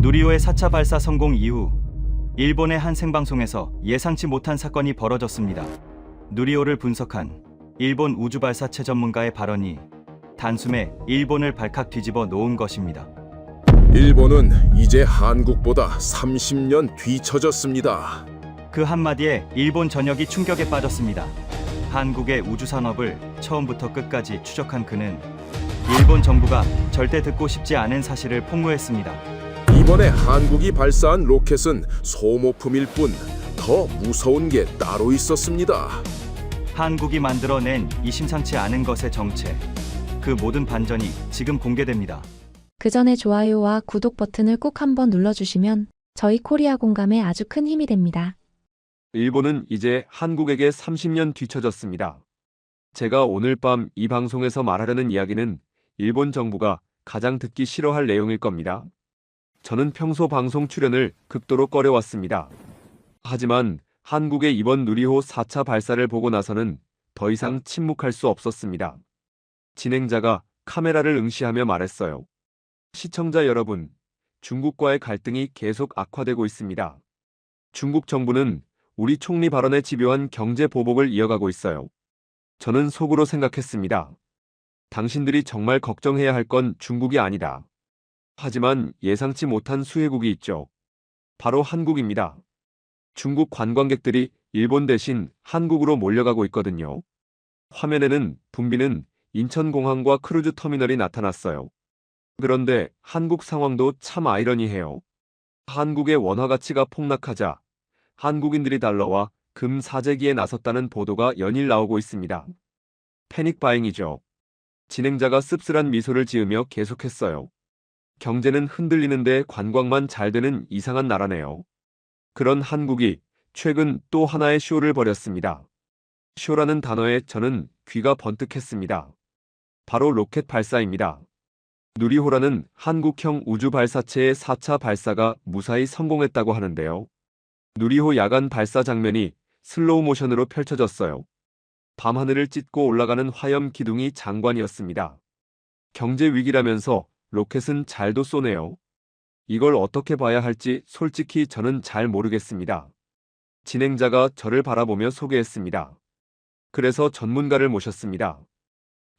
누리호의 4차 발사 성공 이후 일본의 한 생방송에서 예상치 못한 사건이 벌어졌습니다. 누리호를 분석한 일본 우주발사체 전문가의 발언이 단숨에 일본을 발칵 뒤집어 놓은 것입니다. 일본은 이제 한국보다 30년 뒤처졌습니다. 그 한마디에 일본 전역이 충격에 빠졌습니다. 한국의 우주산업을 처음부터 끝까지 추적한 그는 일본 정부가 절대 듣고 싶지 않은 사실을 폭로했습니다. 이번에 한국이 발사한 로켓은 소모품일 뿐 더 무서운 게 따로 있었습니다. 한국이 만들어낸 이 심상치 않은 것의 정체, 그 모든 반전이 지금 공개됩니다. 그 전에 좋아요와 구독 버튼을 꼭 한번 눌러주시면 저희 코리아 공감에 아주 큰 힘이 됩니다. 일본은 이제 한국에게 30년 뒤처졌습니다. 제가 오늘 밤 이 방송에서 말하려는 이야기는 일본 정부가 가장 듣기 싫어할 내용일 겁니다. 저는 평소 방송 출연을 극도로 꺼려왔습니다. 하지만 한국의 이번 누리호 4차 발사를 보고 나서는 더 이상 침묵할 수 없었습니다. 진행자가 카메라를 응시하며 말했어요. 시청자 여러분, 중국과의 갈등이 계속 악화되고 있습니다. 중국 정부는 우리 총리 발언에 집요한 경제 보복을 이어가고 있어요. 저는 속으로 생각했습니다. 당신들이 정말 걱정해야 할 건 중국이 아니다. 하지만 예상치 못한 수혜국이 있죠. 바로 한국입니다. 중국 관광객들이 일본 대신 한국으로 몰려가고 있거든요. 화면에는 붐비는 인천공항과 크루즈 터미널이 나타났어요. 그런데 한국 상황도 참 아이러니해요. 한국의 원화 가치가 폭락하자 한국인들이 달러와 금 사재기에 나섰다는 보도가 연일 나오고 있습니다. 패닉 바잉이죠. 진행자가 씁쓸한 미소를 지으며 계속했어요. 경제는 흔들리는데 관광만 잘 되는 이상한 나라네요. 그런 한국이 최근 또 하나의 쇼를 벌였습니다. 쇼라는 단어에 저는 귀가 번뜩했습니다. 바로 로켓 발사입니다. 누리호라는 한국형 우주 발사체의 4차 발사가 무사히 성공했다고 하는데요. 누리호 야간 발사 장면이 슬로우 모션으로 펼쳐졌어요. 밤하늘을 찢고 올라가는 화염 기둥이 장관이었습니다. 경제 위기라면서 로켓은 잘도 쏘네요. 이걸 어떻게 봐야 할지 솔직히 저는 잘 모르겠습니다. 진행자가 저를 바라보며 소개했습니다. 그래서 전문가를 모셨습니다.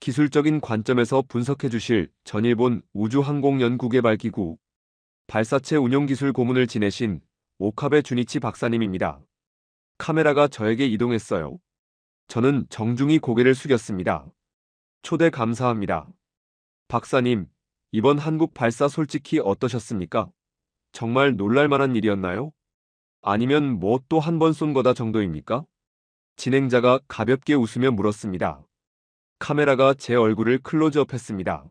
기술적인 관점에서 분석해 주실 전일본 우주항공연구개발기구 발사체 운용기술 고문을 지내신 오카베 주니치 박사님입니다. 카메라가 저에게 이동했어요. 저는 정중히 고개를 숙였습니다. 초대 감사합니다. 박사님, 이번 한국 발사 솔직히 어떠셨습니까? 정말 놀랄만한 일이었나요? 아니면 뭐 또 한 번 쏜 거다 정도입니까? 진행자가 가볍게 웃으며 물었습니다. 카메라가 제 얼굴을 클로즈업했습니다.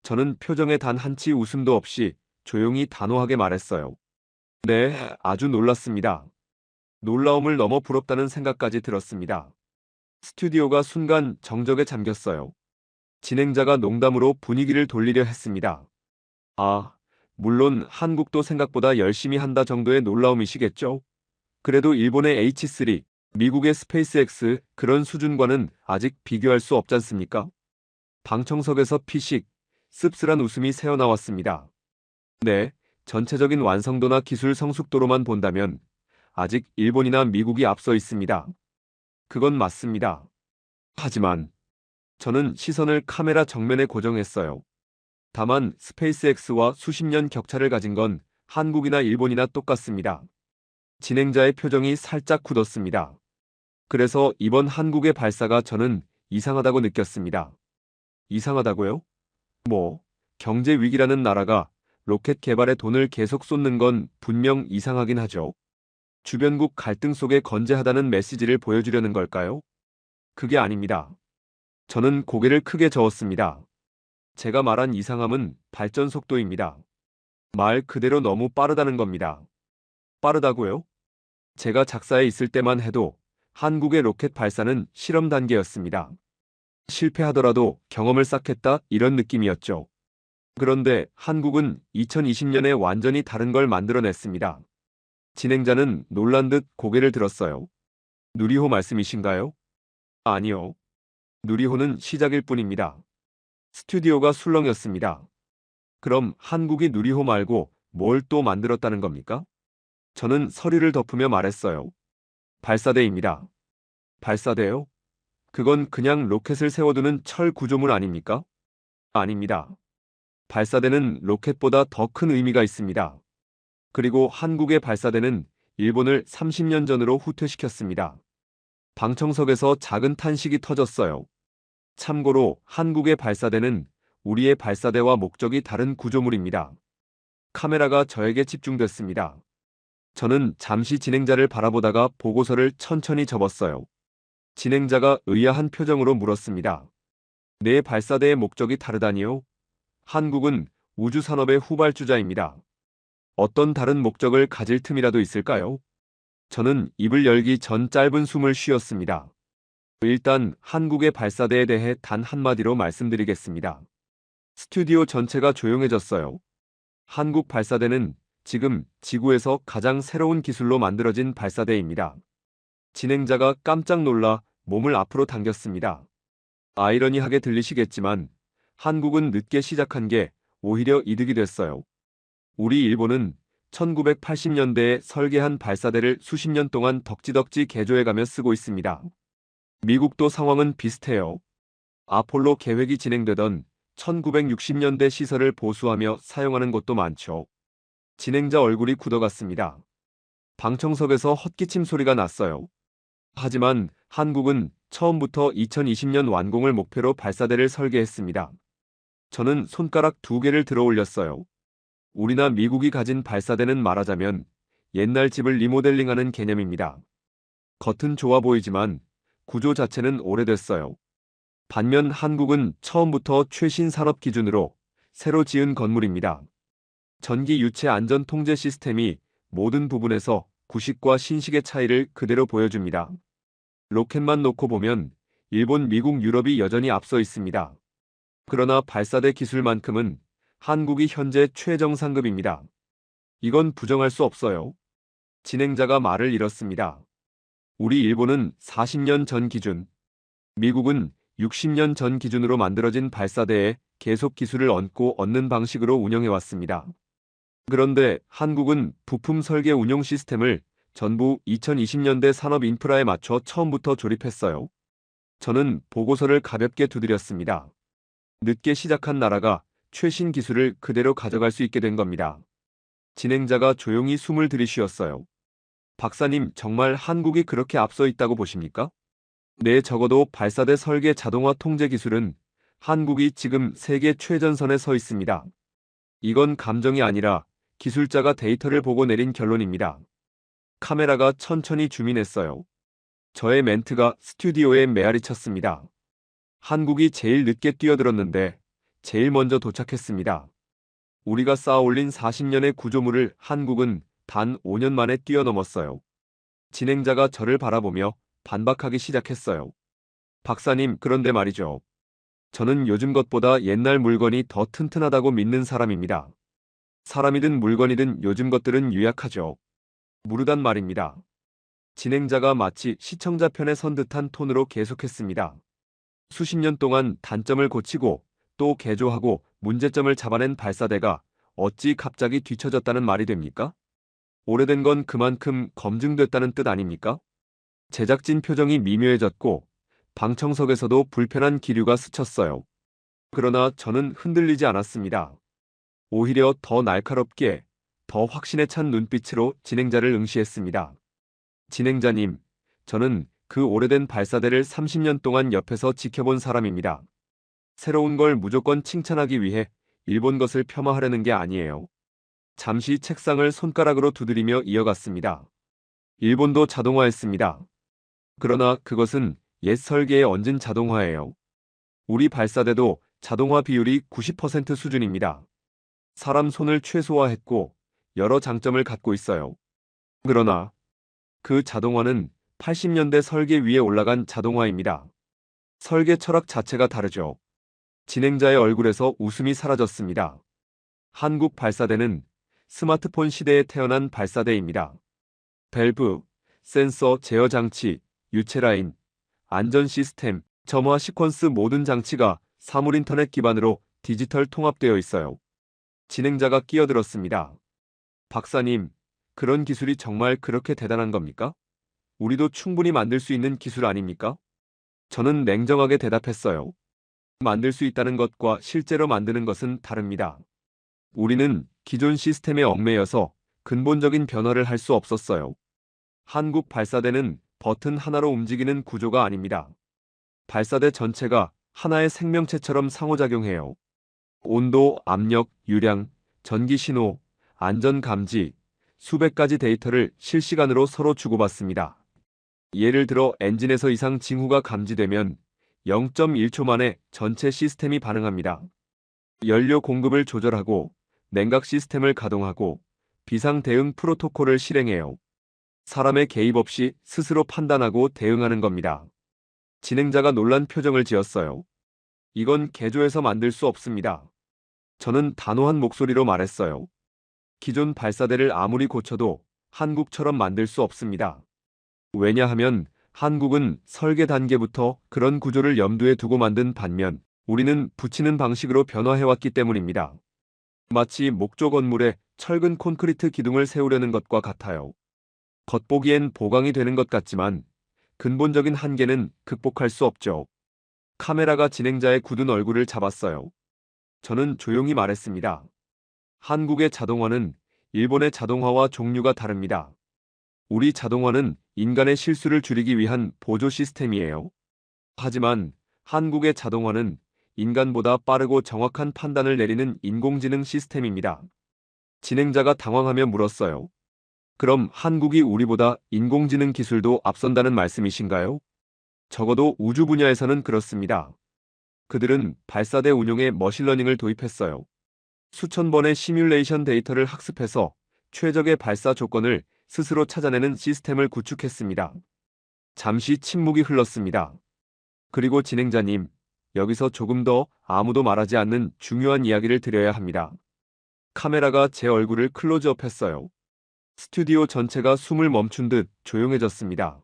저는 표정에 단 한치 웃음도 없이 조용히 단호하게 말했어요. 네, 아주 놀랐습니다. 놀라움을 넘어 부럽다는 생각까지 들었습니다. 스튜디오가 순간 정적에 잠겼어요. 진행자가 농담으로 분위기를 돌리려 했습니다. 아, 물론 한국도 생각보다 열심히 한다 정도의 놀라움이시겠죠? 그래도 일본의 H3, 미국의 스페이스X 그런 수준과는 아직 비교할 수 없잖습니까? 방청석에서 피식, 씁쓸한 웃음이 새어나왔습니다. 네, 전체적인 완성도나 기술 성숙도로만 본다면 아직 일본이나 미국이 앞서 있습니다. 그건 맞습니다. 하지만 저는 시선을 카메라 정면에 고정했어요. 다만 스페이스X와 수십 년 격차를 가진 건 한국이나 일본이나 똑같습니다. 진행자의 표정이 살짝 굳었습니다. 그래서 이번 한국의 발사가 저는 이상하다고 느꼈습니다. 이상하다고요? 뭐, 경제 위기라는 나라가 로켓 개발에 돈을 계속 쏟는 건 분명 이상하긴 하죠. 주변국 갈등 속에 건재하다는 메시지를 보여주려는 걸까요? 그게 아닙니다. 저는 고개를 크게 저었습니다. 제가 말한 이상함은 발전 속도입니다. 말 그대로 너무 빠르다는 겁니다. 빠르다고요? 제가 작사에 있을 때만 해도 한국의 로켓 발사는 실험 단계였습니다. 실패하더라도 경험을 쌓겠다 이런 느낌이었죠. 그런데 한국은 2020년에 완전히 다른 걸 만들어냈습니다. 진행자는 놀란 듯 고개를 들었어요. 누리호 말씀이신가요? 아니요. 누리호는 시작일 뿐입니다. 스튜디오가 술렁였습니다. 그럼 한국이 누리호 말고 뭘 또 만들었다는 겁니까? 저는 서류를 덮으며 말했어요. 발사대입니다. 발사대요? 그건 그냥 로켓을 세워두는 철 구조물 아닙니까? 아닙니다. 발사대는 로켓보다 더 큰 의미가 있습니다. 그리고 한국의 발사대는 일본을 30년 전으로 후퇴시켰습니다. 방청석에서 작은 탄식이 터졌어요. 참고로 한국의 발사대는 우리의 발사대와 목적이 다른 구조물입니다. 카메라가 저에게 집중됐습니다. 저는 잠시 진행자를 바라보다가 보고서를 천천히 접었어요. 진행자가 의아한 표정으로 물었습니다. 내 발사대의 목적이 다르다니요? 한국은 우주산업의 후발주자입니다. 어떤 다른 목적을 가질 틈이라도 있을까요? 저는 입을 열기 전 짧은 숨을 쉬었습니다. 일단 한국의 발사대에 대해 단 한마디로 말씀드리겠습니다. 스튜디오 전체가 조용해졌어요. 한국 발사대는 지금 지구에서 가장 새로운 기술로 만들어진 발사대입니다. 진행자가 깜짝 놀라 몸을 앞으로 당겼습니다. 아이러니하게 들리시겠지만 한국은 늦게 시작한 게 오히려 이득이 됐어요. 우리 일본은 1980년대에 설계한 발사대를 수십 년 동안 덕지덕지 개조해가며 쓰고 있습니다. 미국도 상황은 비슷해요. 아폴로 계획이 진행되던 1960년대 시설을 보수하며 사용하는 곳도 많죠. 진행자 얼굴이 굳어갔습니다. 방청석에서 헛기침 소리가 났어요. 하지만 한국은 처음부터 2020년 완공을 목표로 발사대를 설계했습니다. 저는 손가락 2개를 들어 올렸어요. 우리나 미국이 가진 발사대는 말하자면 옛날 집을 리모델링하는 개념입니다. 겉은 좋아 보이지만 구조 자체는 오래됐어요. 반면 한국은 처음부터 최신 산업 기준으로 새로 지은 건물입니다. 전기 유체 안전 통제 시스템이 모든 부분에서 구식과 신식의 차이를 그대로 보여줍니다. 로켓만 놓고 보면 일본, 미국, 유럽이 여전히 앞서 있습니다. 그러나 발사대 기술만큼은 한국이 현재 최정상급입니다. 이건 부정할 수 없어요. 진행자가 말을 잃었습니다. 우리 일본은 40년 전 기준, 미국은 60년 전 기준으로 만들어진 발사대에 계속 기술을 얻는 방식으로 운영해왔습니다. 그런데 한국은 부품 설계 운용 시스템을 전부 2020년대 산업 인프라에 맞춰 처음부터 조립했어요. 저는 보고서를 가볍게 두드렸습니다. 늦게 시작한 나라가 최신 기술을 그대로 가져갈 수 있게 된 겁니다. 진행자가 조용히 숨을 들이쉬었어요. 박사님, 정말 한국이 그렇게 앞서 있다고 보십니까? 네, 적어도 발사대 설계 자동화 통제 기술은 한국이 지금 세계 최전선에 서 있습니다. 이건 감정이 아니라 기술자가 데이터를 보고 내린 결론입니다. 카메라가 천천히 줌인했어요. 저의 멘트가 스튜디오에 메아리 쳤습니다. 한국이 제일 늦게 뛰어들었는데 제일 먼저 도착했습니다. 우리가 쌓아올린 40년의 구조물을 한국은 단 5년 만에 뛰어넘었어요. 진행자가 저를 바라보며 반박하기 시작했어요. 박사님, 그런데 말이죠. 저는 요즘 것보다 옛날 물건이 더 튼튼하다고 믿는 사람입니다. 사람이든 물건이든 요즘 것들은 유약하죠. 무르단 말입니다. 진행자가 마치 시청자 편에 선 듯한 톤으로 계속했습니다. 수십 년 동안 단점을 고치고 또 개조하고 문제점을 잡아낸 발사대가 어찌 갑자기 뒤처졌다는 말이 됩니까? 오래된 건 그만큼 검증됐다는 뜻 아닙니까? 제작진 표정이 미묘해졌고 방청석에서도 불편한 기류가 스쳤어요. 그러나 저는 흔들리지 않았습니다. 오히려 더 날카롭게, 더 확신에 찬 눈빛으로 진행자를 응시했습니다. 진행자님, 저는 그 오래된 발사대를 30년 동안 옆에서 지켜본 사람입니다. 새로운 걸 무조건 칭찬하기 위해 일본 것을 폄하하려는 게 아니에요. 잠시 책상을 손가락으로 두드리며 이어갔습니다. 일본도 자동화했습니다. 그러나 그것은 옛 설계에 얹은 자동화예요. 우리 발사대도 자동화 비율이 90% 수준입니다. 사람 손을 최소화했고 여러 장점을 갖고 있어요. 그러나 그 자동화는 80년대 설계 위에 올라간 자동화입니다. 설계 철학 자체가 다르죠. 진행자의 얼굴에서 웃음이 사라졌습니다. 한국 발사대는 스마트폰 시대에 태어난 발사대입니다. 밸브, 센서, 제어 장치, 유체 라인, 안전 시스템, 점화 시퀀스 모든 장치가 사물 인터넷 기반으로 디지털 통합되어 있어요. 진행자가 끼어들었습니다. 박사님, 그런 기술이 정말 그렇게 대단한 겁니까? 우리도 충분히 만들 수 있는 기술 아닙니까? 저는 냉정하게 대답했어요. 만들 수 있다는 것과 실제로 만드는 것은 다릅니다. 우리는 기존 시스템에 얽매여서 근본적인 변화를 할 수 없었어요. 한국 발사대는 버튼 하나로 움직이는 구조가 아닙니다. 발사대 전체가 하나의 생명체처럼 상호작용해요. 온도, 압력, 유량, 전기 신호, 안전 감지, 수백 가지 데이터를 실시간으로 서로 주고받습니다. 예를 들어 엔진에서 이상 징후가 감지되면 0.1초 만에 전체 시스템이 반응합니다. 연료 공급을 조절하고 냉각 시스템을 가동하고 비상 대응 프로토콜을 실행해요. 사람의 개입 없이 스스로 판단하고 대응하는 겁니다. 진행자가 놀란 표정을 지었어요. 이건 개조해서 만들 수 없습니다. 저는 단호한 목소리로 말했어요. 기존 발사대를 아무리 고쳐도 한국처럼 만들 수 없습니다. 왜냐하면 한국은 설계 단계부터 그런 구조를 염두에 두고 만든 반면 우리는 붙이는 방식으로 변화해왔기 때문입니다. 마치 목조 건물에 철근 콘크리트 기둥을 세우려는 것과 같아요. 겉보기엔 보강이 되는 것 같지만 근본적인 한계는 극복할 수 없죠. 카메라가 진행자의 굳은 얼굴을 잡았어요. 저는 조용히 말했습니다. 한국의 자동화는 일본의 자동화와 종류가 다릅니다. 우리 자동화는 인간의 실수를 줄이기 위한 보조 시스템이에요. 하지만 한국의 자동화는 인간보다 빠르고 정확한 판단을 내리는 인공지능 시스템입니다. 진행자가 당황하며 물었어요. 그럼 한국이 우리보다 인공지능 기술도 앞선다는 말씀이신가요? 적어도 우주 분야에서는 그렇습니다. 그들은 발사대 운용에 머신러닝을 도입했어요. 수천 번의 시뮬레이션 데이터를 학습해서 최적의 발사 조건을 스스로 찾아내는 시스템을 구축했습니다. 잠시 침묵이 흘렀습니다. 그리고 진행자님, 여기서 조금 더 아무도 말하지 않는 중요한 이야기를 드려야 합니다. 카메라가 제 얼굴을 클로즈업했어요. 스튜디오 전체가 숨을 멈춘 듯 조용해졌습니다.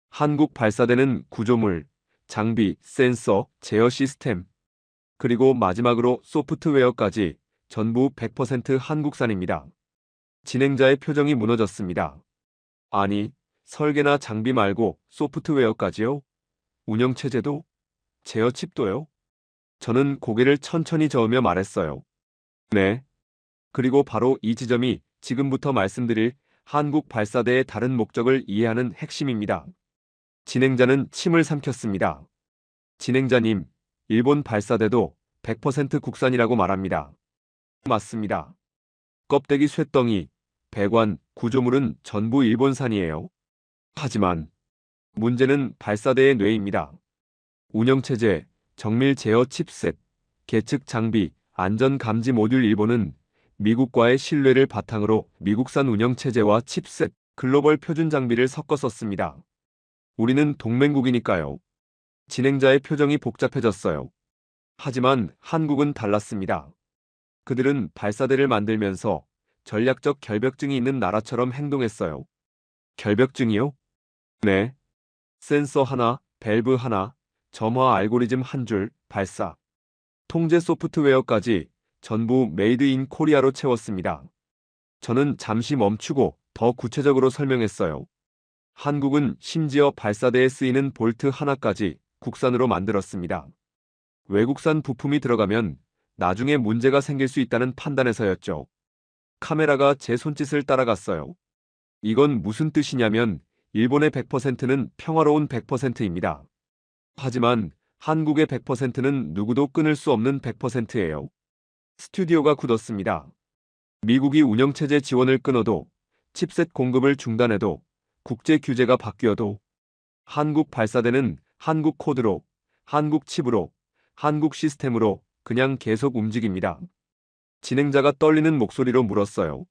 한국 발사대는 구조물, 장비, 센서, 제어 시스템, 그리고 마지막으로 소프트웨어까지 전부 100% 한국산입니다. 진행자의 표정이 무너졌습니다. 아니, 설계나 장비 말고 소프트웨어까지요? 운영체제도? 제어 칩도요? 저는 고개를 천천히 저으며 말했어요. 네. 그리고 바로 이 지점이 지금부터 말씀드릴 한국 발사대의 다른 목적을 이해하는 핵심입니다. 진행자는 침을 삼켰습니다. 진행자님, 일본 발사대도 100% 국산이라고 말합니다. 맞습니다. 껍데기 쇳덩이, 배관, 구조물은 전부 일본산이에요. 하지만 문제는 발사대의 뇌입니다. 운영체제, 정밀 제어 칩셋, 계측 장비, 안전 감지 모듈 일본은 미국과의 신뢰를 바탕으로 미국산 운영체제와 칩셋, 글로벌 표준 장비를 섞어 썼습니다. 우리는 동맹국이니까요. 진행자의 표정이 복잡해졌어요. 하지만 한국은 달랐습니다. 그들은 발사대를 만들면서 전략적 결벽증이 있는 나라처럼 행동했어요. 결벽증이요? 네. 센서 하나, 밸브 하나, 점화 알고리즘 한 줄, 발사. 통제 소프트웨어까지 전부 메이드 인 코리아로 채웠습니다. 저는 잠시 멈추고 더 구체적으로 설명했어요. 한국은 심지어 발사대에 쓰이는 볼트 하나까지 국산으로 만들었습니다. 외국산 부품이 들어가면 나중에 문제가 생길 수 있다는 판단에서였죠. 카메라가 제 손짓을 따라갔어요. 이건 무슨 뜻이냐면 일본의 100%는 평화로운 100%입니다. 하지만 한국의 100%는 누구도 끊을 수 없는 100%예요. 스튜디오가 굳었습니다. 미국이 운영체제 지원을 끊어도, 칩셋 공급을 중단해도, 국제 규제가 바뀌어도 한국 발사대는 한국 코드로, 한국 칩으로, 한국 시스템으로 그냥 계속 움직입니다. 진행자가 떨리는 목소리로 물었어요.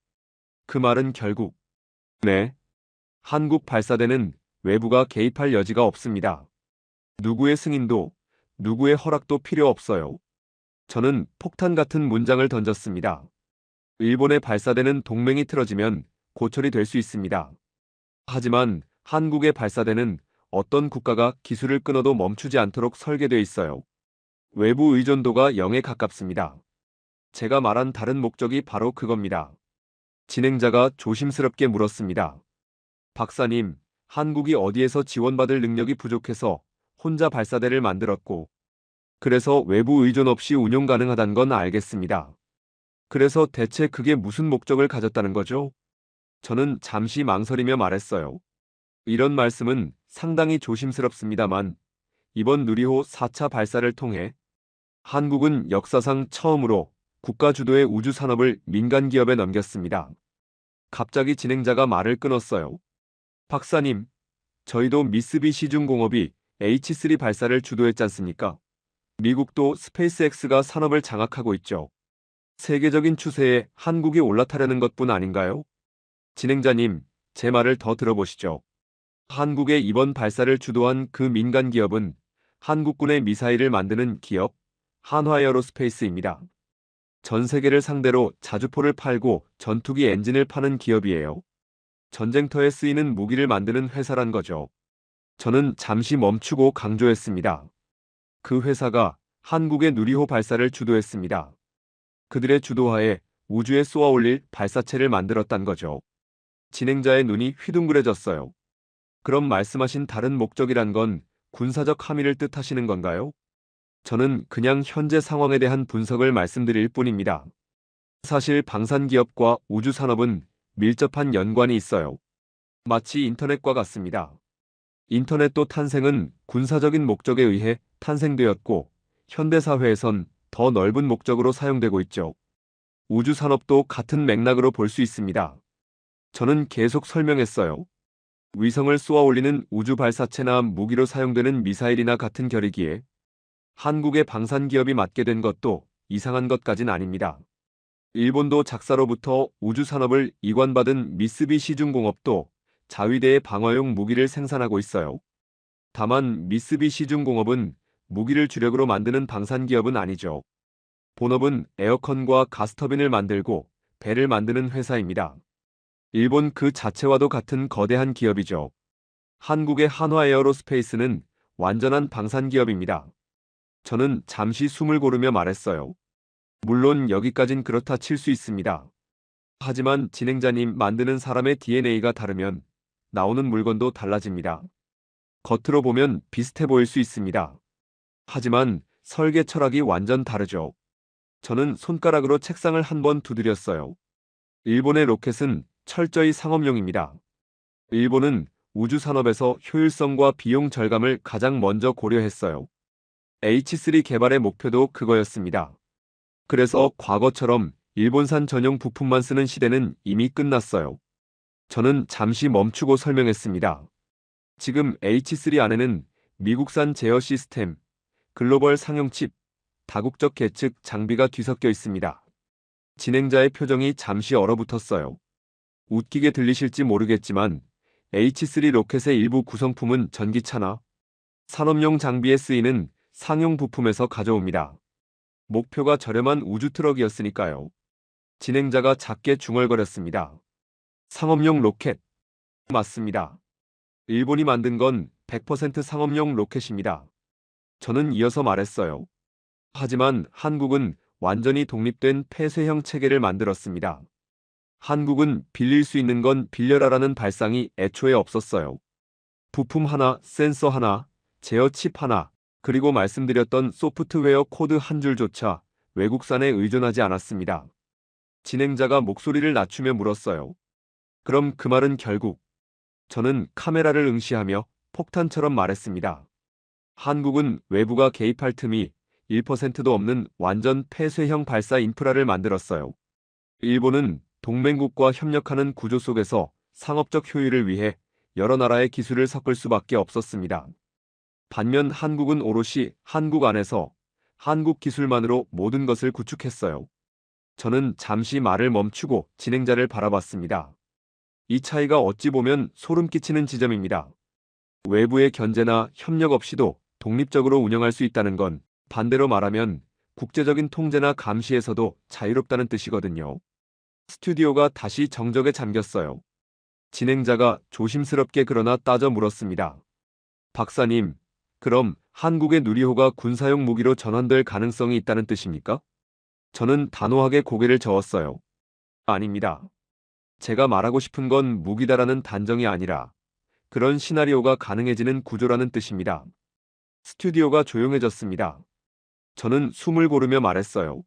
그 말은 결국 네. 한국 발사대는 외부가 개입할 여지가 없습니다. 누구의 승인도, 누구의 허락도 필요 없어요. 저는 폭탄 같은 문장을 던졌습니다. 일본의 발사대는 동맹이 틀어지면 고철이 될 수 있습니다. 하지만 한국의 발사대는 어떤 국가가 기술을 끊어도 멈추지 않도록 설계되어 있어요. 외부 의존도가 0에 가깝습니다. 제가 말한 다른 목적이 바로 그겁니다. 진행자가 조심스럽게 물었습니다. 박사님, 한국이 어디에서 지원받을 능력이 부족해서 혼자 발사대를 만들었고, 그래서 외부 의존 없이 운용 가능하다는 건 알겠습니다. 그래서 대체 그게 무슨 목적을 가졌다는 거죠? 저는 잠시 망설이며 말했어요. 이런 말씀은 상당히 조심스럽습니다만, 이번 누리호 4차 발사를 통해 한국은 역사상 처음으로 국가 주도의 우주 산업을 민간 기업에 넘겼습니다. 갑자기 진행자가 말을 끊었어요. 박사님, 저희도 미쓰비시중공업이 H3 발사를 주도했지 않습니까? 미국도 스페이스X가 산업을 장악하고 있죠. 세계적인 추세에 한국이 올라타려는 것뿐 아닌가요? 진행자님, 제 말을 더 들어보시죠. 한국의 이번 발사를 주도한 그 민간 기업은 한국군의 미사일을 만드는 기업, 한화에어로스페이스입니다. 전 세계를 상대로 자주포를 팔고 전투기 엔진을 파는 기업이에요. 전쟁터에 쓰이는 무기를 만드는 회사란 거죠. 저는 잠시 멈추고 강조했습니다. 그 회사가 한국의 누리호 발사를 주도했습니다. 그들의 주도하에 우주에 쏘아 올릴 발사체를 만들었단 거죠. 진행자의 눈이 휘둥그레졌어요. 그럼 말씀하신 다른 목적이란 건 군사적 함의를 뜻하시는 건가요? 저는 그냥 현재 상황에 대한 분석을 말씀드릴 뿐입니다. 사실 방산기업과 우주산업은 밀접한 연관이 있어요. 마치 인터넷과 같습니다. 인터넷도 탄생은 군사적인 목적에 의해 탄생되었고, 현대사회에선 더 넓은 목적으로 사용되고 있죠. 우주산업도 같은 맥락으로 볼 수 있습니다. 저는 계속 설명했어요. 위성을 쏘아 올리는 우주 발사체나 무기로 사용되는 미사일이나 같은 결이기에 한국의 방산기업이 맡게 된 것도 이상한 것까진 아닙니다. 일본도 작사로부터 우주산업을 이관받은 미쓰비시중공업도 자위대의 방어용 무기를 생산하고 있어요. 다만 미쓰비시중공업은 무기를 주력으로 만드는 방산기업은 아니죠. 본업은 에어컨과 가스터빈을 만들고 배를 만드는 회사입니다. 일본 그 자체와도 같은 거대한 기업이죠. 한국의 한화에어로스페이스는 완전한 방산기업입니다. 저는 잠시 숨을 고르며 말했어요. 물론 여기까진 그렇다 칠 수 있습니다. 하지만 진행자님, 만드는 사람의 DNA가 다르면 나오는 물건도 달라집니다. 겉으로 보면 비슷해 보일 수 있습니다. 하지만 설계 철학이 완전 다르죠. 저는 손가락으로 책상을 한번 두드렸어요. 일본의 로켓은 철저히 상업용입니다. 일본은 우주 산업에서 효율성과 비용 절감을 가장 먼저 고려했어요. H3 개발의 목표도 그거였습니다. 그래서 과거처럼 일본산 전용 부품만 쓰는 시대는 이미 끝났어요. 저는 잠시 멈추고 설명했습니다. 지금 H3 안에는 미국산 제어 시스템, 글로벌 상용 칩, 다국적 계측 장비가 뒤섞여 있습니다. 진행자의 표정이 잠시 얼어붙었어요. 웃기게 들리실지 모르겠지만 H3 로켓의 일부 구성품은 전기차나 산업용 장비에 쓰이는 상용 부품에서 가져옵니다. 목표가 저렴한 우주 트럭이었으니까요. 진행자가 작게 중얼거렸습니다. 상업용 로켓. 맞습니다. 일본이 만든 건 100% 상업용 로켓입니다. 저는 이어서 말했어요. 하지만 한국은 완전히 독립된 폐쇄형 체계를 만들었습니다. 한국은 빌릴 수 있는 건 빌려라라는 발상이 애초에 없었어요. 부품 하나, 센서 하나, 제어 칩 하나, 그리고 말씀드렸던 소프트웨어 코드 한 줄조차 외국산에 의존하지 않았습니다. 진행자가 목소리를 낮추며 물었어요. 그럼 그 말은 결국, 저는 카메라를 응시하며 폭탄처럼 말했습니다. 한국은 외부가 개입할 틈이 1%도 없는 완전 폐쇄형 발사 인프라를 만들었어요. 일본은 동맹국과 협력하는 구조 속에서 상업적 효율을 위해 여러 나라의 기술을 섞을 수밖에 없었습니다. 반면 한국은 오롯이 한국 안에서 한국 기술만으로 모든 것을 구축했어요. 저는 잠시 말을 멈추고 진행자를 바라봤습니다. 이 차이가 어찌 보면 소름 끼치는 지점입니다. 외부의 견제나 협력 없이도 독립적으로 운영할 수 있다는 건 반대로 말하면 국제적인 통제나 감시에서도 자유롭다는 뜻이거든요. 스튜디오가 다시 정적에 잠겼어요. 진행자가 조심스럽게 그러나 따져 물었습니다. 박사님, 그럼 한국의 누리호가 군사용 무기로 전환될 가능성이 있다는 뜻입니까? 저는 단호하게 고개를 저었어요. 아닙니다. 제가 말하고 싶은 건 무기다라는 단정이 아니라 그런 시나리오가 가능해지는 구조라는 뜻입니다. 스튜디오가 조용해졌습니다. 저는 숨을 고르며 말했어요.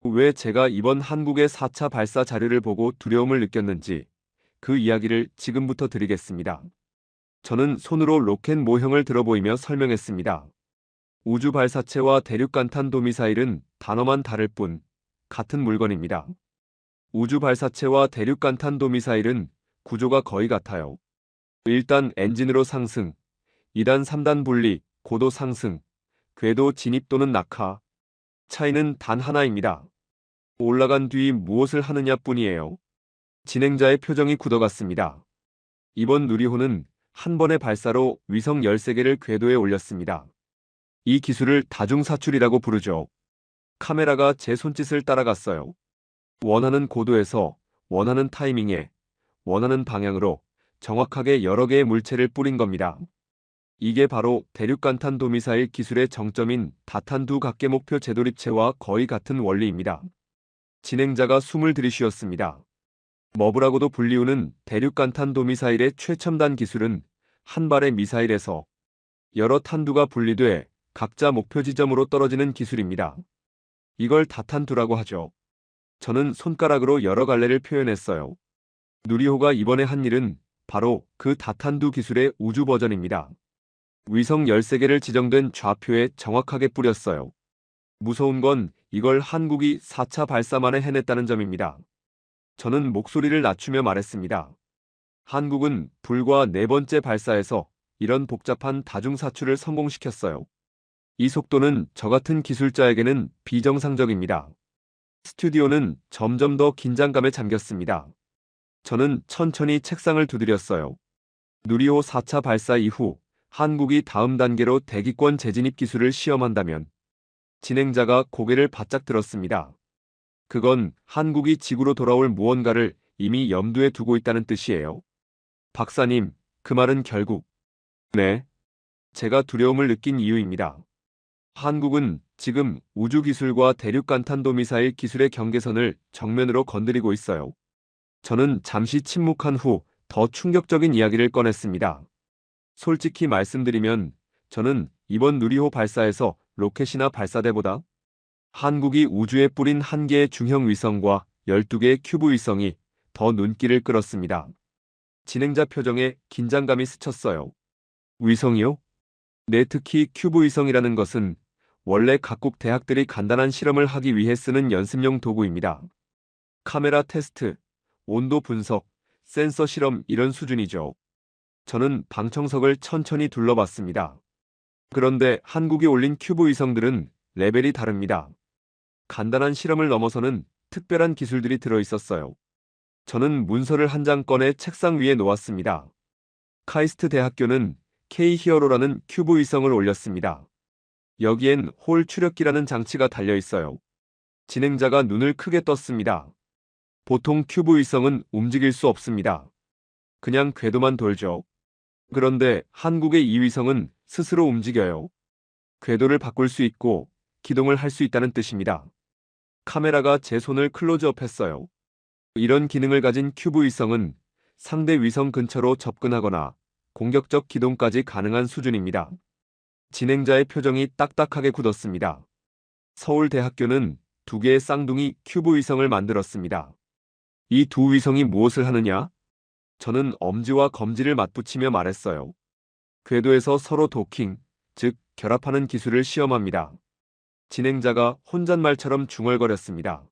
왜 제가 이번 한국의 4차 발사 자료를 보고 두려움을 느꼈는지 그 이야기를 지금부터 드리겠습니다. 저는 손으로 로켓 모형을 들어보이며 설명했습니다. 우주 발사체와 대륙간탄 도미사일은 단어만 다를 뿐 같은 물건입니다. 우주 발사체와 대륙간탄 도미사일은 구조가 거의 같아요. 1단 엔진으로 상승, 2단 3단 분리, 고도 상승, 궤도 진입 또는 낙하. 차이는 단 하나입니다. 올라간 뒤 무엇을 하느냐 뿐이에요. 진행자의 표정이 굳어갔습니다. 이번 누리호는 한 번의 발사로 위성 13개를 궤도에 올렸습니다. 이 기술을 다중사출이라고 부르죠. 카메라가 제 손짓을 따라갔어요. 원하는 고도에서 원하는 타이밍에 원하는 방향으로 정확하게 여러 개의 물체를 뿌린 겁니다. 이게 바로 대륙간탄 도미사일 기술의 정점인 다탄 두 각계 목표 재돌입체와 거의 같은 원리입니다. 진행자가 숨을 들이쉬었습니다. 머브라고도 불리우는 대륙간탄 도미사일의 최첨단 기술은 한 발의 미사일에서 여러 탄두가 분리돼 각자 목표 지점으로 떨어지는 기술입니다. 이걸 다탄두라고 하죠. 저는 손가락으로 여러 갈래를 표현했어요. 누리호가 이번에 한 일은 바로 그 다탄두 기술의 우주 버전입니다. 위성 13개를 지정된 좌표에 정확하게 뿌렸어요. 무서운 건 이걸 한국이 4차 발사만에 해냈다는 점입니다. 저는 목소리를 낮추며 말했습니다. 한국은 불과 4번째 발사에서 이런 복잡한 다중사출을 성공시켰어요. 이 속도는 저 같은 기술자에게는 비정상적입니다. 스튜디오는 점점 더 긴장감에 잠겼습니다. 저는 천천히 책상을 두드렸어요. 누리호 4차 발사 이후 한국이 다음 단계로 대기권 재진입 기술을 시험한다면 진행자가 고개를 바짝 들었습니다. 그건 한국이 지구로 돌아올 무언가를 이미 염두에 두고 있다는 뜻이에요. 박사님, 그 말은 결국 네, 제가 두려움을 느낀 이유입니다. 한국은 지금 우주기술과 대륙간탄도미사일 기술의 경계선을 정면으로 건드리고 있어요. 저는 잠시 침묵한 후 더 충격적인 이야기를 꺼냈습니다. 솔직히 말씀드리면 저는 이번 누리호 발사에서 로켓이나 발사대보다 한국이 우주에 뿌린 1개의 중형 위성과 12개의 큐브 위성이 더 눈길을 끌었습니다. 진행자 표정에 긴장감이 스쳤어요. 위성이요? 네, 특히 큐브 위성이라는 것은 원래 각국 대학들이 간단한 실험을 하기 위해 쓰는 연습용 도구입니다. 카메라 테스트, 온도 분석, 센서 실험 이런 수준이죠. 저는 방청석을 천천히 둘러봤습니다. 그런데 한국이 올린 큐브 위성들은 레벨이 다릅니다. 간단한 실험을 넘어서는 특별한 기술들이 들어있었어요. 저는 문서를 한 장 꺼내 책상 위에 놓았습니다. 카이스트 대학교는 K-히어로라는 큐브 위성을 올렸습니다. 여기엔 홀 추력기라는 장치가 달려 있어요. 진행자가 눈을 크게 떴습니다. 보통 큐브 위성은 움직일 수 없습니다. 그냥 궤도만 돌죠. 그런데 한국의 이 위성은 스스로 움직여요. 궤도를 바꿀 수 있고 기동을 할 수 있다는 뜻입니다. 카메라가 제 손을 클로즈업했어요. 이런 기능을 가진 큐브 위성은 상대 위성 근처로 접근하거나 공격적 기동까지 가능한 수준입니다. 진행자의 표정이 딱딱하게 굳었습니다. 서울대학교는 2개의 쌍둥이 큐브 위성을 만들었습니다. 이 두 위성이 무엇을 하느냐? 저는 엄지와 검지를 맞붙이며 말했어요. 궤도에서 서로 도킹, 즉 결합하는 기술을 시험합니다. 진행자가 혼잣말처럼 중얼거렸습니다.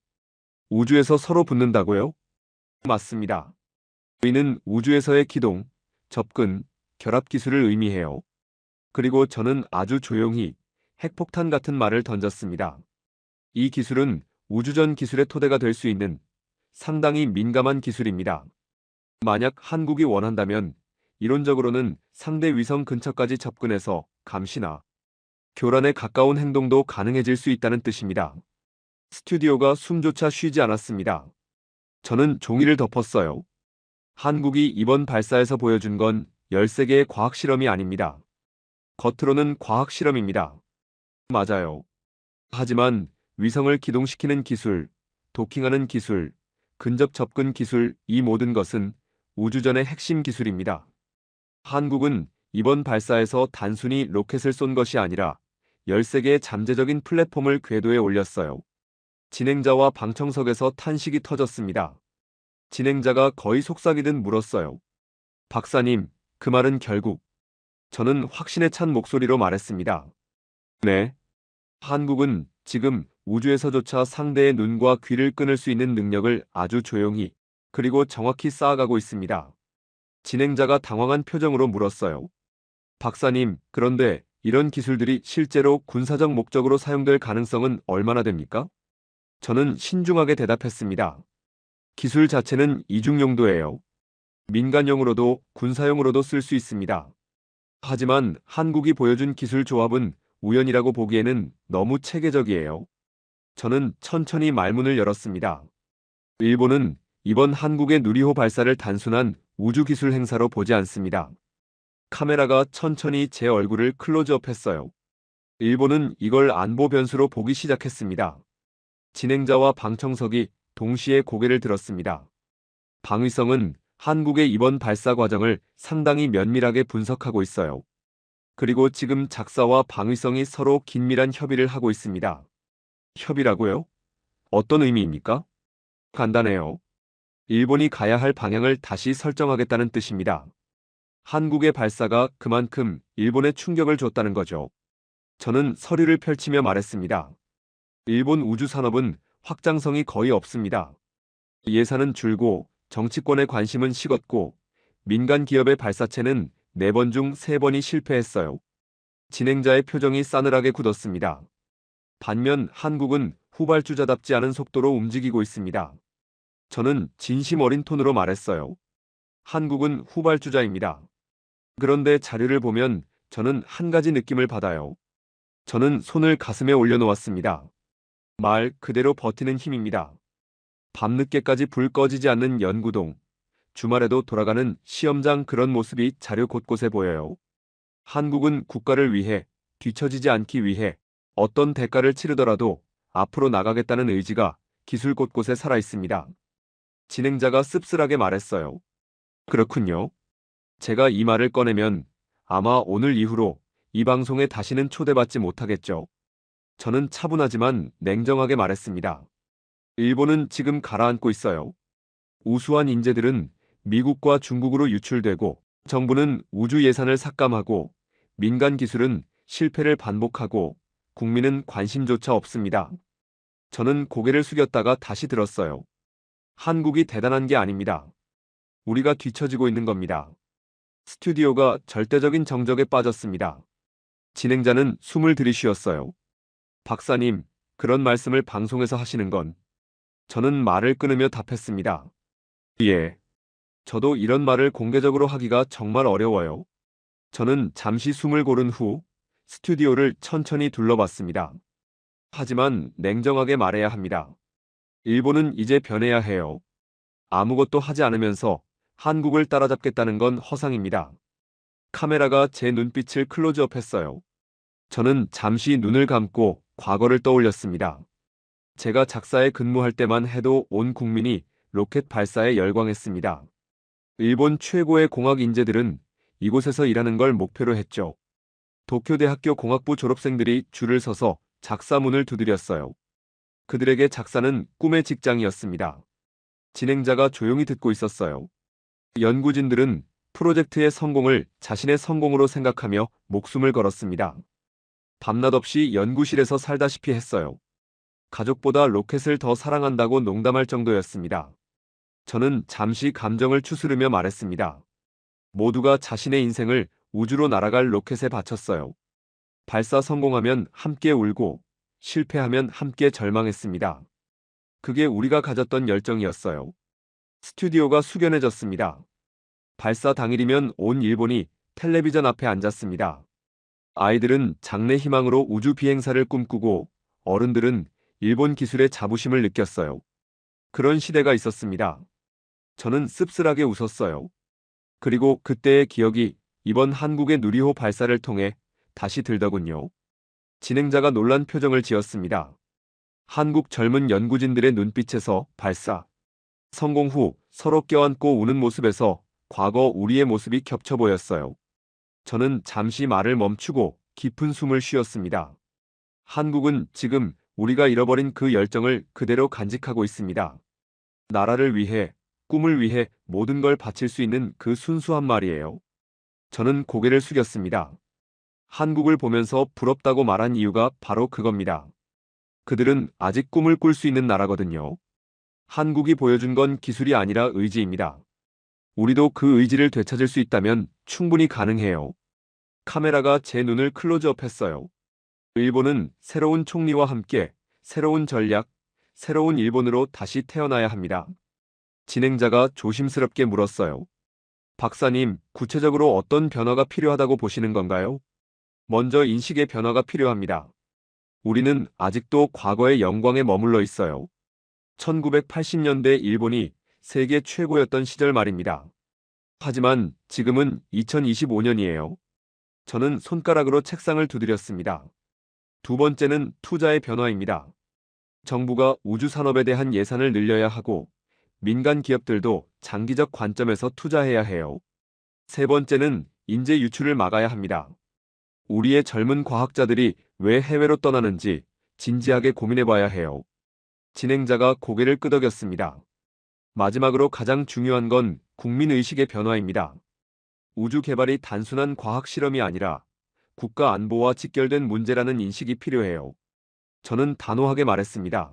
우주에서 서로 붙는다고요? 맞습니다. 이는 우주에서의 기동, 접근, 결합 기술을 의미해요. 그리고 저는 아주 조용히 핵폭탄 같은 말을 던졌습니다. 이 기술은 우주전 기술의 토대가 될 수 있는 상당히 민감한 기술입니다. 만약 한국이 원한다면 이론적으로는 상대 위성 근처까지 접근해서 감시나 교란에 가까운 행동도 가능해질 수 있다는 뜻입니다. 스튜디오가 숨조차 쉬지 않았습니다. 저는 종이를 덮었어요. 한국이 이번 발사에서 보여준 건 13개의 과학 실험이 아닙니다. 겉으로는 과학 실험입니다. 맞아요. 하지만 위성을 기동시키는 기술, 도킹하는 기술, 근접 접근 기술, 이 모든 것은 우주전의 핵심 기술입니다. 한국은 이번 발사에서 단순히 로켓을 쏜 것이 아니라 13개의 잠재적인 플랫폼을 궤도에 올렸어요. 진행자와 방청석에서 탄식이 터졌습니다. 진행자가 거의 속삭이듯 물었어요. 박사님, 그 말은 결국... 저는 확신에 찬 목소리로 말했습니다. 네. 한국은 지금 우주에서조차 상대의 눈과 귀를 끊을 수 있는 능력을 아주 조용히 그리고 정확히 쌓아가고 있습니다. 진행자가 당황한 표정으로 물었어요. 박사님, 그런데 이런 기술들이 실제로 군사적 목적으로 사용될 가능성은 얼마나 됩니까? 저는 신중하게 대답했습니다. 기술 자체는 이중 용도예요. 민간용으로도 군사용으로도 쓸 수 있습니다. 하지만 한국이 보여준 기술 조합은 우연이라고 보기에는 너무 체계적이에요. 저는 천천히 말문을 열었습니다. 일본은 이번 한국의 누리호 발사를 단순한 우주기술 행사로 보지 않습니다. 카메라가 천천히 제 얼굴을 클로즈업했어요. 일본은 이걸 안보 변수로 보기 시작했습니다. 진행자와 방청석이 동시에 고개를 들었습니다. 방위성은 한국의 이번 발사 과정을 상당히 면밀하게 분석하고 있어요. 그리고 지금 작사와 방위성이 서로 긴밀한 협의를 하고 있습니다. 협의라고요? 어떤 의미입니까? 간단해요. 일본이 가야 할 방향을 다시 설정하겠다는 뜻입니다. 한국의 발사가 그만큼 일본에 충격을 줬다는 거죠. 저는 서류를 펼치며 말했습니다. 일본 우주산업은 확장성이 거의 없습니다. 예산은 줄고 정치권의 관심은 식었고 민간 기업의 발사체는 4번 중 3번이 실패했어요. 진행자의 표정이 싸늘하게 굳었습니다. 반면 한국은 후발주자답지 않은 속도로 움직이고 있습니다. 저는 진심 어린 톤으로 말했어요. 한국은 후발주자입니다. 그런데 자료를 보면 저는 한 가지 느낌을 받아요. 저는 손을 가슴에 올려놓았습니다. 말 그대로 버티는 힘입니다. 밤늦게까지 불 꺼지지 않는 연구동, 주말에도 돌아가는 시험장, 그런 모습이 자료 곳곳에 보여요. 한국은 국가를 위해, 뒤처지지 않기 위해 어떤 대가를 치르더라도 앞으로 나가겠다는 의지가 기술 곳곳에 살아있습니다. 진행자가 씁쓸하게 말했어요. 그렇군요. 제가 이 말을 꺼내면 아마 오늘 이후로 이 방송에 다시는 초대받지 못하겠죠. 저는 차분하지만 냉정하게 말했습니다. 일본은 지금 가라앉고 있어요. 우수한 인재들은 미국과 중국으로 유출되고 정부는 우주 예산을 삭감하고 민간 기술은 실패를 반복하고 국민은 관심조차 없습니다. 저는 고개를 숙였다가 다시 들었어요. 한국이 대단한 게 아닙니다. 우리가 뒤처지고 있는 겁니다. 스튜디오가 절대적인 정적에 빠졌습니다. 진행자는 숨을 들이쉬었어요. 박사님, 그런 말씀을 방송에서 하시는 건... 저는 말을 끊으며 답했습니다. 예. 저도 이런 말을 공개적으로 하기가 정말 어려워요. 저는 잠시 숨을 고른 후 스튜디오를 천천히 둘러봤습니다. 하지만 냉정하게 말해야 합니다. 일본은 이제 변해야 해요. 아무것도 하지 않으면서 한국을 따라잡겠다는 건 허상입니다. 카메라가 제 눈빛을 클로즈업했어요. 저는 잠시 눈을 감고 과거를 떠올렸습니다. 제가 작사에 근무할 때만 해도 온 국민이 로켓 발사에 열광했습니다. 일본 최고의 공학 인재들은 이곳에서 일하는 걸 목표로 했죠. 도쿄대학교 공학부 졸업생들이 줄을 서서 작사문을 두드렸어요. 그들에게 작사는 꿈의 직장이었습니다. 진행자가 조용히 듣고 있었어요. 연구진들은 프로젝트의 성공을 자신의 성공으로 생각하며 목숨을 걸었습니다. 밤낮 없이 연구실에서 살다시피 했어요. 가족보다 로켓을 더 사랑한다고 농담할 정도였습니다. 저는 잠시 감정을 추스르며 말했습니다. 모두가 자신의 인생을 우주로 날아갈 로켓에 바쳤어요. 발사 성공하면 함께 울고 실패하면 함께 절망했습니다. 그게 우리가 가졌던 열정이었어요. 스튜디오가 숙연해졌습니다. 발사 당일이면 온 일본이 텔레비전 앞에 앉았습니다. 아이들은 장래 희망으로 우주 비행사를 꿈꾸고 어른들은 일본 기술의 자부심을 느꼈어요. 그런 시대가 있었습니다. 저는 씁쓸하게 웃었어요. 그리고 그때의 기억이 이번 한국의 누리호 발사를 통해 다시 들더군요. 진행자가 놀란 표정을 지었습니다. 한국 젊은 연구진들의 눈빛에서 발사, 성공 후 서로 껴안고 우는 모습에서 과거 우리의 모습이 겹쳐 보였어요. 저는 잠시 말을 멈추고 깊은 숨을 쉬었습니다. 한국은 지금 우리가 잃어버린 그 열정을 그대로 간직하고 있습니다. 나라를 위해, 꿈을 위해 모든 걸 바칠 수 있는 그 순수한 말이에요. 저는 고개를 숙였습니다. 한국을 보면서 부럽다고 말한 이유가 바로 그겁니다. 그들은 아직 꿈을 꿀 수 있는 나라거든요. 한국이 보여준 건 기술이 아니라 의지입니다. 우리도 그 의지를 되찾을 수 있다면 충분히 가능해요. 카메라가 제 눈을 클로즈업했어요. 일본은 새로운 총리와 함께 새로운 전략, 새로운 일본으로 다시 태어나야 합니다. 진행자가 조심스럽게 물었어요. 박사님, 구체적으로 어떤 변화가 필요하다고 보시는 건가요? 먼저 인식의 변화가 필요합니다. 우리는 아직도 과거의 영광에 머물러 있어요. 1980년대 일본이 세계 최고였던 시절 말입니다. 하지만 지금은 2025년이에요. 저는 손가락으로 책상을 두드렸습니다. 두 번째는 투자의 변화입니다. 정부가 우주 산업에 대한 예산을 늘려야 하고 민간 기업들도 장기적 관점에서 투자해야 해요. 세 번째는 인재 유출을 막아야 합니다. 우리의 젊은 과학자들이 왜 해외로 떠나는지 진지하게 고민해 봐야 해요. 진행자가 고개를 끄덕였습니다. 마지막으로 가장 중요한 건 국민의식의 변화입니다. 우주 개발이 단순한 과학 실험이 아니라 국가 안보와 직결된 문제라는 인식이 필요해요. 저는 단호하게 말했습니다.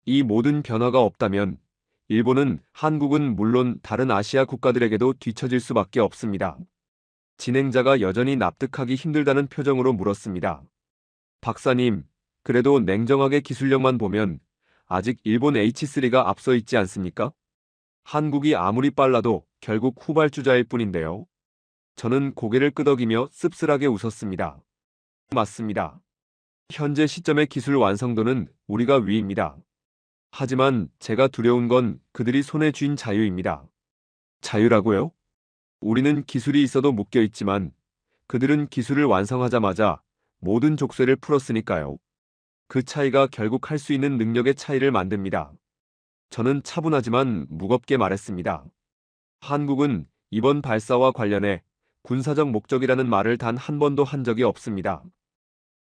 이 모든 변화가 없다면 일본은, 한국은 물론 다른 아시아 국가들에게도 뒤처질 수밖에 없습니다. 진행자가 여전히 납득하기 힘들다는 표정으로 물었습니다. 박사님, 그래도 냉정하게 기술력만 보면 아직 일본 H3가 앞서 있지 않습니까? 한국이 아무리 빨라도 결국 후발주자일 뿐인데요. 저는 고개를 끄덕이며 씁쓸하게 웃었습니다. 맞습니다. 현재 시점의 기술 완성도는 우리가 위입니다. 하지만 제가 두려운 건 그들이 손에 쥔 자유입니다. 자유라고요? 우리는 기술이 있어도 묶여 있지만 그들은 기술을 완성하자마자 모든 족쇄를 풀었으니까요. 그 차이가 결국 할 수 있는 능력의 차이를 만듭니다. 저는 차분하지만 무겁게 말했습니다. 한국은 이번 발사와 관련해 군사적 목적이라는 말을 단 한 번도 한 적이 없습니다.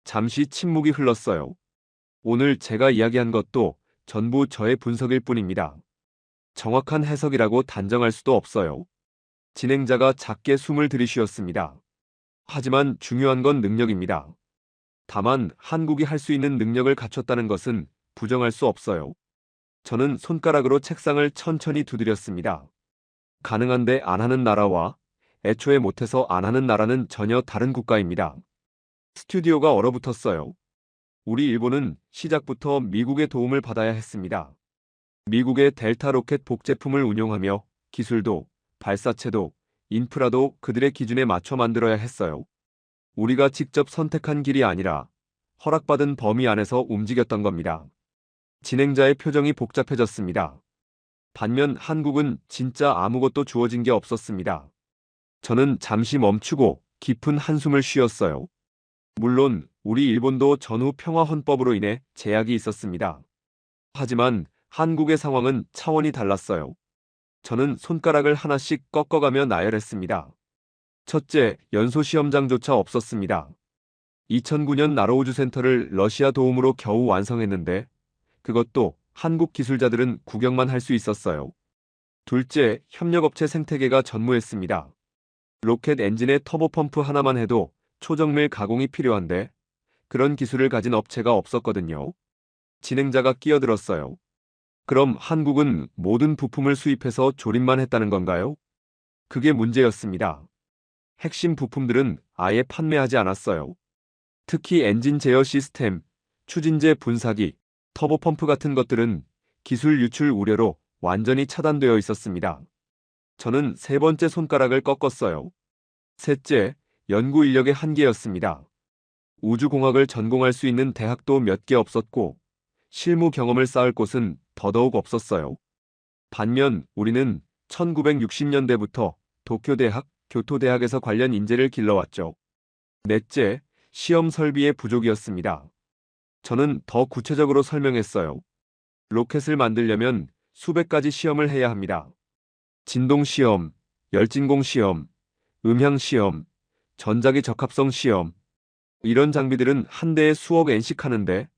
잠시 침묵이 흘렀어요. 오늘 제가 이야기한 것도 전부 저의 분석일 뿐입니다. 정확한 해석이라고 단정할 수도 없어요. 진행자가 작게 숨을 들이쉬었습니다. 하지만 중요한 건 능력입니다. 다만 한국이 할 수 있는 능력을 갖췄다는 것은 부정할 수 없어요. 저는 손가락으로 책상을 천천히 두드렸습니다. 가능한데 안 하는 나라와 애초에 못해서 안 하는 나라는 전혀 다른 국가입니다. 스튜디오가 얼어붙었어요. 우리 일본은 시작부터 미국의 도움을 받아야 했습니다. 미국의 델타 로켓 복제품을 운용하며 기술도, 발사체도, 인프라도 그들의 기준에 맞춰 만들어야 했어요. 우리가 직접 선택한 길이 아니라 허락받은 범위 안에서 움직였던 겁니다. 진행자의 표정이 복잡해졌습니다. 반면 한국은 진짜 아무것도 주어진 게 없었습니다. 저는 잠시 멈추고 깊은 한숨을 쉬었어요. 물론 우리 일본도 전후 평화헌법으로 인해 제약이 있었습니다. 하지만 한국의 상황은 차원이 달랐어요. 저는 손가락을 하나씩 꺾어가며 나열했습니다. 첫째, 연소시험장조차 없었습니다. 2009년 나로우주센터를 러시아 도움으로 겨우 완성했는데 그것도 한국 기술자들은 구경만 할 수 있었어요. 둘째, 협력업체 생태계가 전무했습니다. 로켓 엔진의 터보펌프 하나만 해도 초정밀 가공이 필요한데 그런 기술을 가진 업체가 없었거든요. 진행자가 끼어들었어요. 그럼 한국은 모든 부품을 수입해서 조립만 했다는 건가요? 그게 문제였습니다. 핵심 부품들은 아예 판매하지 않았어요. 특히 엔진 제어 시스템, 추진제 분사기, 터보펌프 같은 것들은 기술 유출 우려로 완전히 차단되어 있었습니다. 저는 세 번째 손가락을 꺾었어요. 셋째, 연구 인력의 한계였습니다. 우주공학을 전공할 수 있는 대학도 몇 개 없었고 실무 경험을 쌓을 곳은 더더욱 없었어요. 반면 우리는 1960년대부터 도쿄대학, 교토대학에서 관련 인재를 길러왔죠. 넷째, 시험 설비의 부족이었습니다. 저는 더 구체적으로 설명했어요. 로켓을 만들려면 수백 가지 시험을 해야 합니다. 진동 시험, 열진공 시험, 음향 시험, 전자기 적합성 시험. 이런 장비들은 한 대에 수억 엔씩 하는데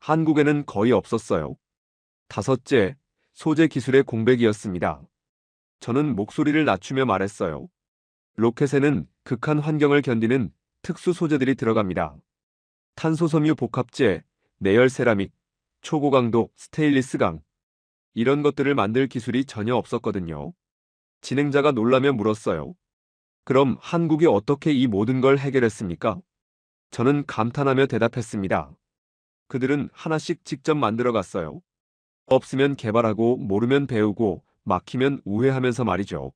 한국에는 거의 없었어요. 다섯째, 소재 기술의 공백이었습니다. 저는 목소리를 낮추며 말했어요. 로켓에는 극한 환경을 견디는 특수 소재들이 들어갑니다. 탄소섬유 복합재, 내열 세라믹, 초고강도 스테인리스 강. 이런 것들을 만들 기술이 전혀 없었거든요. 진행자가 놀라며 물었어요. 그럼 한국이 어떻게 이 모든 걸 해결했습니까? 저는 감탄하며 대답했습니다. 그들은 하나씩 직접 만들어 갔어요. 없으면 개발하고 모르면 배우고 막히면 우회하면서 말이죠.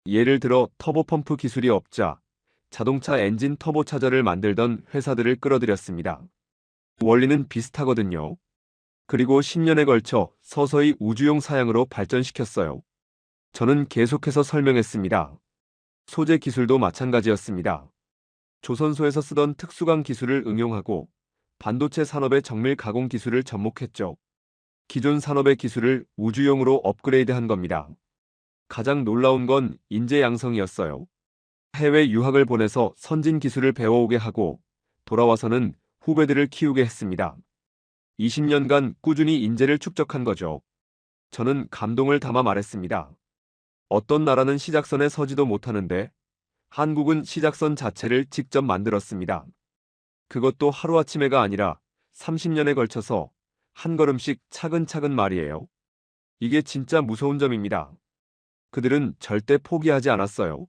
예를 들어 터보펌프 기술이 없자 자동차 엔진 터보차저를 만들던 회사들을 끌어들였습니다. 원리는 비슷하거든요. 그리고 10년에 걸쳐 서서히 우주용 사양으로 발전시켰어요. 저는 계속해서 설명했습니다. 소재 기술도 마찬가지였습니다. 조선소에서 쓰던 특수강 기술을 응용하고 반도체 산업의 정밀 가공 기술을 접목했죠. 기존 산업의 기술을 우주용으로 업그레이드한 겁니다. 가장 놀라운 건 인재 양성이었어요. 해외 유학을 보내서 선진 기술을 배워오게 하고 돌아와서는 후배들을 키우게 했습니다. 20년간 꾸준히 인재를 축적한 거죠. 저는 감동을 담아 말했습니다. 어떤 나라는 시작선에 서지도 못하는데 한국은 시작선 자체를 직접 만들었습니다. 그것도 하루아침에가 아니라 30년에 걸쳐서 한 걸음씩 차근차근 말이에요. 이게 진짜 무서운 점입니다. 그들은 절대 포기하지 않았어요.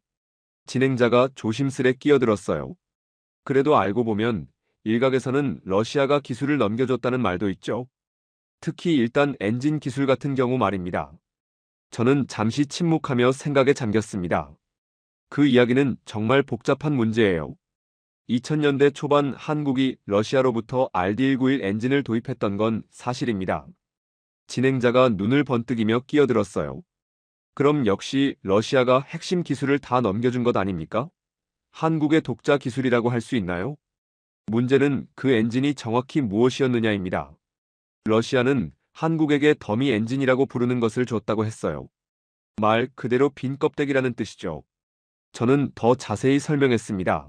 진행자가 조심스레 끼어들었어요. 그래도 알고 보면 일각에서는 러시아가 기술을 넘겨줬다는 말도 있죠. 특히 일단 엔진 기술 같은 경우 말입니다. 저는 잠시 침묵하며 생각에 잠겼습니다. 그 이야기는 정말 복잡한 문제예요. 2000년대 초반 한국이 러시아로부터 RD191 엔진을 도입했던 건 사실입니다. 진행자가 눈을 번뜩이며 끼어들었어요. 그럼 역시 러시아가 핵심 기술을 다 넘겨준 것 아닙니까? 한국의 독자 기술이라고 할 수 있나요? 문제는 그 엔진이 정확히 무엇이었느냐입니다. 러시아는 한국에게 더미 엔진이라고 부르는 것을 줬다고 했어요. 말 그대로 빈 껍데기라는 뜻이죠. 저는 더 자세히 설명했습니다.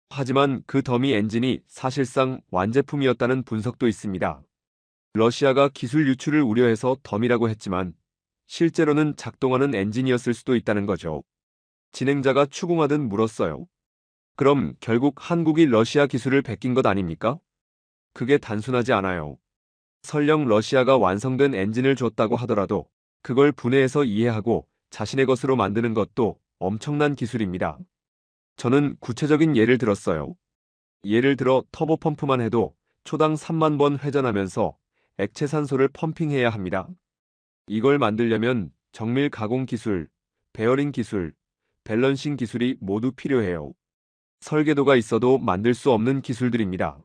하지만 그 더미 엔진이 사실상 완제품이었다는 분석도 있습니다. 러시아가 기술 유출을 우려해서 더미라고 했지만 실제로는 작동하는 엔진이었을 수도 있다는 거죠. 진행자가 추궁하듯 물었어요. 그럼 결국 한국이 러시아 기술을 베낀 것 아닙니까? 그게 단순하지 않아요. 설령 러시아가 완성된 엔진을 줬다고 하더라도 그걸 분해해서 이해하고 자신의 것으로 만드는 것도 엄청난 기술입니다. 저는 구체적인 예를 들었어요. 예를 들어 터보펌프만 해도 초당 3만 번 회전하면서 액체 산소를 펌핑해야 합니다. 이걸 만들려면 정밀 가공 기술, 베어링 기술, 밸런싱 기술이 모두 필요해요. 설계도가 있어도 만들 수 없는 기술들입니다.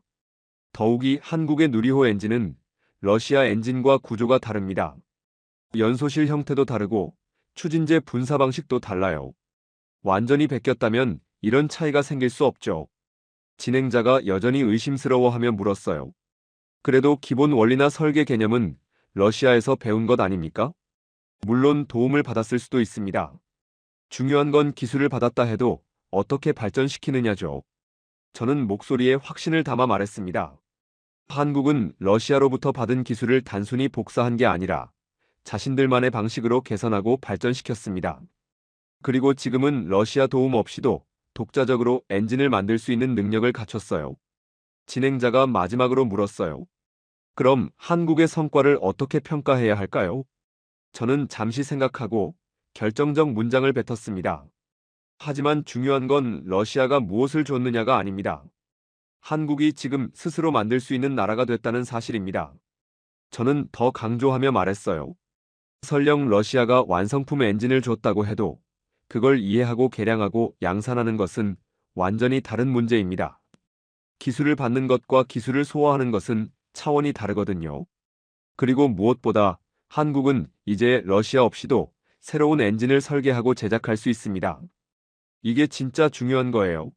더욱이 한국의 누리호 엔진은 러시아 엔진과 구조가 다릅니다. 연소실 형태도 다르고 추진제 분사 방식도 달라요. 완전히 베꼈다면 이런 차이가 생길 수 없죠. 진행자가 여전히 의심스러워하며 물었어요. 그래도 기본 원리나 설계 개념은 러시아에서 배운 것 아닙니까? 물론 도움을 받았을 수도 있습니다. 중요한 건 기술을 받았다 해도 어떻게 발전시키느냐죠. 저는 목소리에 확신을 담아 말했습니다. 한국은 러시아로부터 받은 기술을 단순히 복사한 게 아니라 자신들만의 방식으로 개선하고 발전시켰습니다. 그리고 지금은 러시아 도움 없이도 독자적으로 엔진을 만들 수 있는 능력을 갖췄어요. 진행자가 마지막으로 물었어요. 그럼 한국의 성과를 어떻게 평가해야 할까요? 저는 잠시 생각하고 결정적 문장을 뱉었습니다. 하지만 중요한 건 러시아가 무엇을 줬느냐가 아닙니다. 한국이 지금 스스로 만들 수 있는 나라가 됐다는 사실입니다. 저는 더 강조하며 말했어요. 설령 러시아가 완성품 엔진을 줬다고 해도 그걸 이해하고 개량하고 양산하는 것은 완전히 다른 문제입니다. 기술을 받는 것과 기술을 소화하는 것은 차원이 다르거든요. 그리고 무엇보다 한국은 이제 러시아 없이도 새로운 엔진을 설계하고 제작할 수 있습니다. 이게 진짜 중요한 거예요.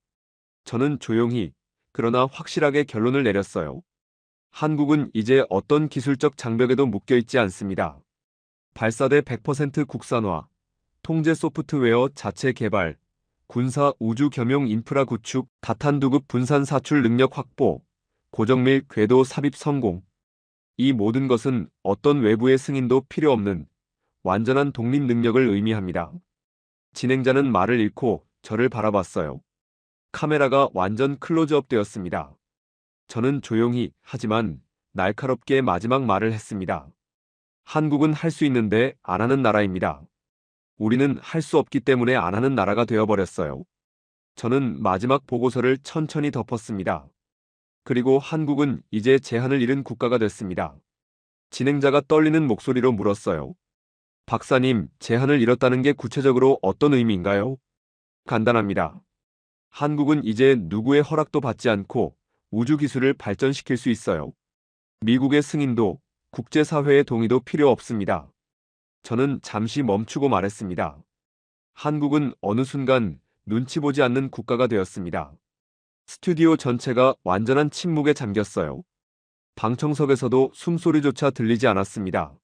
저는 조용히 그러나 확실하게 결론을 내렸어요. 한국은 이제 어떤 기술적 장벽에도 묶여 있지 않습니다. 발사대 100% 국산화, 통제 소프트웨어 자체 개발, 군사 우주 겸용 인프라 구축, 다탄두급 분산 사출 능력 확보, 고정밀 궤도 삽입 성공. 이 모든 것은 어떤 외부의 승인도 필요 없는 완전한 독립 능력을 의미합니다. 진행자는 말을 잃고 저를 바라봤어요. 카메라가 완전 클로즈업 되었습니다. 저는 조용히 하지만 날카롭게 마지막 말을 했습니다. 한국은 할 수 있는데 안 하는 나라입니다. 우리는 할 수 없기 때문에 안 하는 나라가 되어버렸어요. 저는 마지막 보고서를 천천히 덮었습니다. 그리고 한국은 이제 제한을 잃은 국가가 됐습니다. 진행자가 떨리는 목소리로 물었어요. 박사님, 제한을 잃었다는 게 구체적으로 어떤 의미인가요? 간단합니다. 한국은 이제 누구의 허락도 받지 않고 우주 기술을 발전시킬 수 있어요. 미국의 승인도, 국제사회의 동의도 필요 없습니다. 저는 잠시 멈추고 말했습니다. 한국은 어느 순간 눈치 보지 않는 국가가 되었습니다. 스튜디오 전체가 완전한 침묵에 잠겼어요. 방청석에서도 숨소리조차 들리지 않았습니다.